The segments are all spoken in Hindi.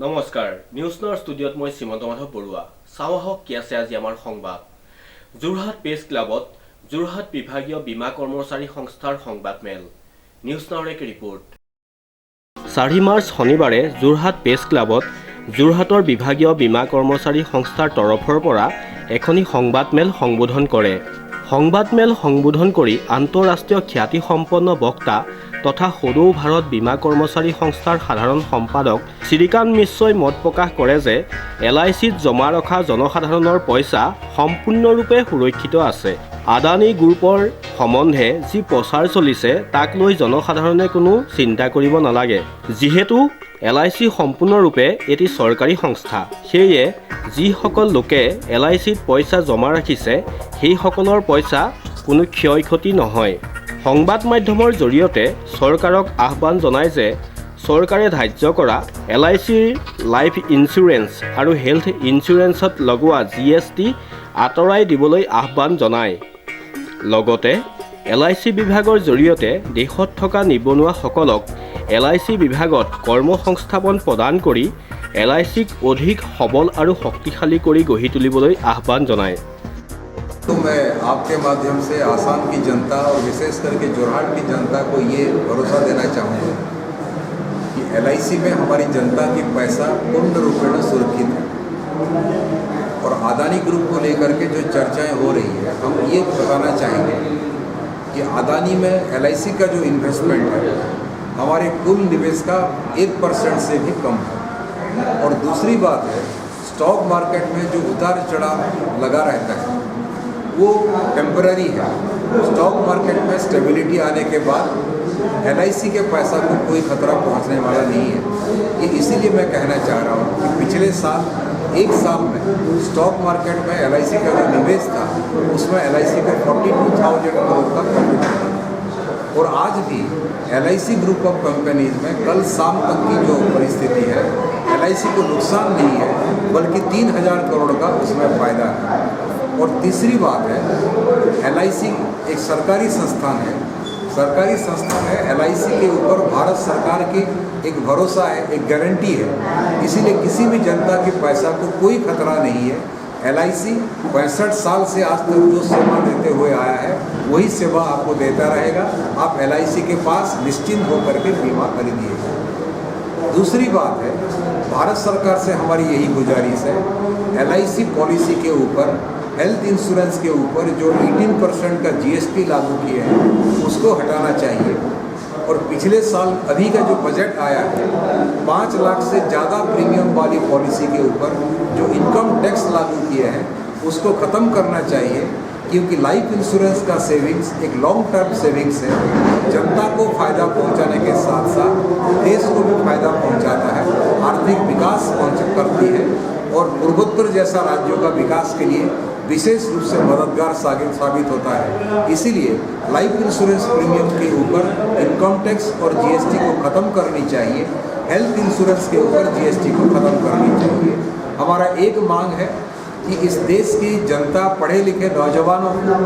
নমস্কাৰ নিউজ নাওৰ ষ্টুডিঅ'ত মই শ্ৰীমন্ত মাধৱ বৰুৱা চাওঁহক কি আছে আজি আমাৰ সংবাদ যোৰহাট প্ৰেছ ক্লাবত যোৰহাট বিভাগীয় বীমা কৰ্মচাৰী সংস্থাৰ সংবাদমেল নিউজ নাওৰ এক ৰিপৰ্ট 4 মাৰ্চ শনিবাৰে যোৰহাট প্ৰেছ ক্লাবত যোৰহাটৰ বিভাগীয় বীমা কৰ্মচাৰী সংস্থাৰ তৰফৰ পৰা এখনি সংবাদমেল সম্বোধন কৰে সংবাদমেল সম্বোধন কৰি আন্তঃৰাষ্ট্ৰীয় খ্যাতি সম্পন্ন বক্তা তথা সদৌ ভাৰত বীমা কৰ্মচাৰী সংস্থাৰ সাধাৰণ সম্পাদক শ্ৰীকান্ত মিশ্ৰই মত প্ৰকাশ কৰে যে LICত জমা ৰখা জনসাধাৰণৰ পইচা সম্পূৰ্ণৰূপে সুৰক্ষিত আছে আদানী গ্ৰুপৰ সম্বন্ধে যি প্ৰচাৰ চলিছে তাক লৈ জনসাধাৰণে কোনো চিন্তা কৰিব নালাগে যিহেতু LIC সম্পূৰ্ণৰূপে এটি চৰকাৰী সংস্থা সেয়ে যিসকল লোকে LICত পইচা জমা ৰাখিছে সেই সকলৰ পইচা কোনো ক্ষয়ক্ষতি নহয় সংবাদ মাধ্যমৰ জৰিয়তে চৰকাৰক আহ্বান জনায় যে চৰকাৰে ধাৰ্য কৰা LICৰ লাইফ ইঞ্চুৰেঞ্চ আৰু হেল্থ ইঞ্চুৰেঞ্চত লগোৱা GST আঁতৰাই দিবলৈ আহ্বান জনায় লগতে LIC বিভাগৰ জৰিয়তে দেশত থকা নিবনুৱাসকলক LIC বিভাগত কৰ্মসংস্থাপন প্ৰদান কৰি LICক অধিক সবল আৰু শক্তিশালী কৰি গঢ়ি তুলিবলৈ আহ্বান জনায় तो मैं आपके माध्यम से आसाम की जनता और विशेष करके जोरहाट की जनता को ये भरोसा देना चाहूँगा कि LIC में हमारी जनता की पैसा पूर्ण रूपेण सुरक्षित है और अदानी ग्रुप को लेकर के जो चर्चाएं हो रही है हम ये बताना चाहेंगे कि अदानी में LIC का जो इन्वेस्टमेंट है हमारे कुल निवेश का 1% से भी कम है और दूसरी बात है स्टॉक मार्केट में जो उतार चढ़ाव लगा रहता है वो टेम्पररी है स्टॉक मार्केट में स्टेबिलिटी आने के बाद LIC के पैसा को कोई खतरा पहुंचने वाला नहीं है ये इसीलिए मैं कहना चाह रहा हूँ कि पिछले साल एक साल में स्टॉक मार्केट में LIC का जो निवेश था उसमें LIC को 42,000 करोड़ का प्रॉफिट मिला और आज भी LIC ग्रुप ऑफ कंपनीज में कल शाम तक की जो परिस्थिति है LIC को नुकसान नहीं है बल्कि 3,000 करोड़ का उसमें फ़ायदा है और तीसरी बात है LIC एक सरकारी संस्थान है LIC के ऊपर भारत सरकार की एक भरोसा है एक गारंटी है इसीलिए किसी भी जनता के पैसा को कोई खतरा नहीं है LIC 65 साल से आज तक जो सेवा देते हुए आया है वही सेवा आपको देता रहेगा आप LIC के पास निश्चिंत होकर के बीमा खरीदिएगा दूसरी बात है भारत सरकार से हमारी यही गुजारिश है LIC पॉलिसी के ऊपर हेल्थ इंश्योरेंस के ऊपर जो 18% का GST लागू किए हैं उसको हटाना चाहिए और पिछले साल अभी का जो बजट आया है 5 लाख से ज़्यादा प्रीमियम वाली पॉलिसी के ऊपर जो इनकम टैक्स लागू किए हैं उसको ख़त्म करना चाहिए क्योंकि लाइफ इंश्योरेंस का सेविंग्स एक लॉन्ग टर्म सेविंग्स है जनता को फ़ायदा पहुंचाने के साथ साथ देश को भी फ़ायदा पहुंचाता है आर्थिक विकास करती है और पूर्वोत्तर जैसा राज्यों का विकास के लिए विशेष रूप से मददगार साबित होता है इसीलिए लाइफ इंश्योरेंस प्रीमियम के ऊपर इनकम टैक्स और GST को ख़त्म करनी चाहिए हेल्थ इंश्योरेंस के ऊपर GST को ख़त्म करनी चाहिए हमारा एक मांग है कि इस देश की जनता पढ़े लिखे नौजवानों को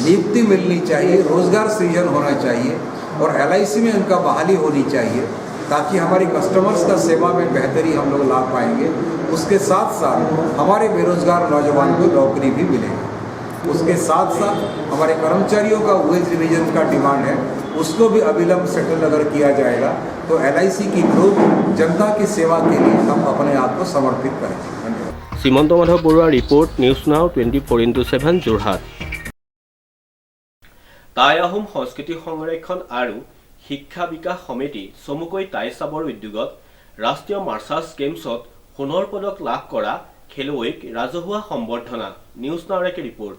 नियुक्ति मिलनी चाहिए रोज़गार सृजन होना चाहिए और LIC में उनका बहाली होनी चाहिए ताकि हमारी कस्टमर्स का सेवा में बेहतरी हम लोग ला पाएंगे उसके साथ साथ हमारे बेरोजगार नौजवान को नौकरी भी मिलेगी उसके साथ साथ हमारे कर्मचारियों का वेज रिवीजन का डिमांड है उसको भी अविलंब सेटल अगर किया जाएगा तो LIC की ग्रोथ जनता की सेवा के लिए हम अपने आप को समर्पित करेंगे धन्यवाद Srimanta Madhav Barua report news now 24x7 Jorhat Tai Ahom সংস্কৃতি সংৰক্ষণ আৰু শিক্ষা বিকাশ সমিতি চমুকৈ টাই চাবৰ উদ্যোগত ৰাষ্ট্ৰীয় মাৰ্চাৰ্ছ গেমছত সোণৰ পদক লাভ কৰা খেলুৱৈক ৰাজহুৱা সম্বৰ্ধনা নিউজ নাওৰ এক ৰিপৰ্ট